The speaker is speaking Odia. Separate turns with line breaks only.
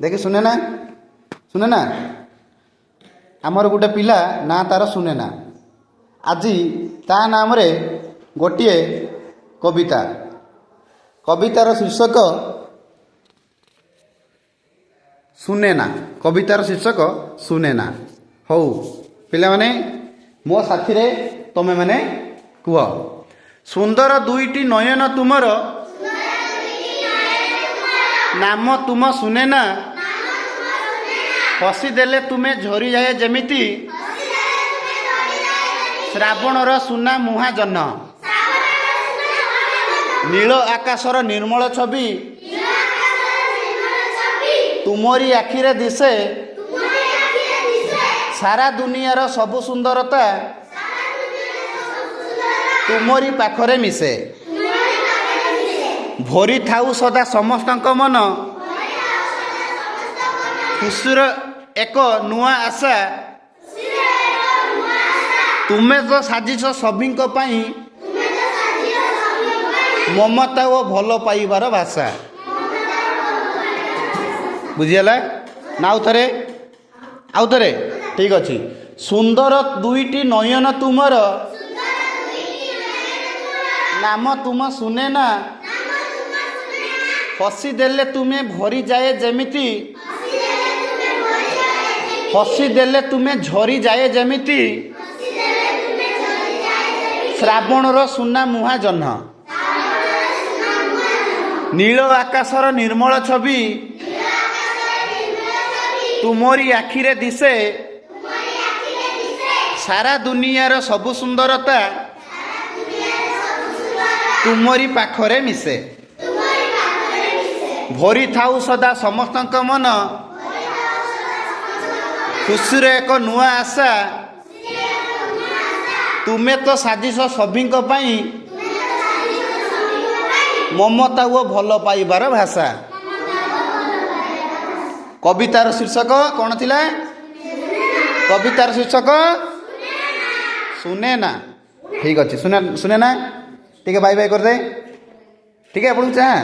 ଦେଖି ଶୁନେ ନା ଆମର ଗୋଟେ ପିଲା ନା ତାର ଶୁନେ ନା। ଆଜି ତା ନାମରେ ଗୋଟିଏ କବିତା। କବିତାର ଶୀର୍ଷକ ଶୁନେ ନା। କବିତାର ଶୀର୍ଷକ ଶୁନେ ନା। ହଉ ପିଲାମାନେ ମୋ ସାଥିରେ ତମେ ମାନେ କୁହ। ସୁନ୍ଦର ଦୁଇଟି ନୟନ ତୁମର, ନାମ ତୁମ ଶୁନେ ନା। ହସିଦେଲେ ତୁମେ ଝରିଯାଏ ଯେମିତି, ଶ୍ରାବଣର ସୁନା ମୁହାଁ ଜହ୍ନ। ନୀଳ ଆକାଶର ନିର୍ମଳ ଛବି, ତୁମରି ଆଖିରେ ଦିଶେ। ସାରା ଦୁନିଆର ସବୁ ସୁନ୍ଦରତା ତୁମରି ପାଖରେ ମିଶେ। ଭରି ଥାଉ ସଦା ସମସ୍ତଙ୍କ ମନ, ଖୁସିର ଏକ ନୂଆ ଆଶା। ତୁମେ ତ ସାଜିଛ ସଭିଙ୍କ ପାଇଁ, ମମତା ଓ ଭଲ ପାଇବାର ଭାଷା। ବୁଝିଗଲା ନା? ଆଉ ଥରେ ଠିକ ଅଛି। ସୁନ୍ଦର ଦୁଇଟି ନୟନ ତୁମର, ନାମ ତୁମ ଶୁନେ ନା। ହସିଦେଲେ ତୁମେ ଭରିଯାଏ ଯେମିତି, ହସିଦେଲେ ତୁମେ ଝରିଯାଏ ଯେମିତି। ଶ୍ରାବଣର ସୁନା ମୁହାଁ ଜହ୍ନ। ନୀଳ ଆକାଶର ନିର୍ମଳ ଛବି, ତୁମରି ଆଖିରେ ଦିଶେ। ସାରା ଦୁନିଆର ସବୁ ସୁନ୍ଦରତା ତୁମରି ପାଖରେ ମିଶେ। ଭରିଥାଉ ସଦା ସମସ୍ତଙ୍କ ମନ, ଖୁସିର ଏକ ନୂଆ ଆଶା। ତୁମେ ତ ସାଜିଛ ସଭିଙ୍କ ପାଇଁ, ମମତା ଓ ଭଲ ପାଇବାର ଭାଷା। କବିତାର ଶୀର୍ଷକ କ'ଣ ଥିଲା? କବିତାର ଶୀର୍ଷକ ଶୁନେ ନା। ଠିକ ଅଛି, ଶୁନେ ନା। ଟିକେ ବାଇ ବାଇ କରିଦେ। ଟିକେ ଆପଣଙ୍କୁ ଚାହା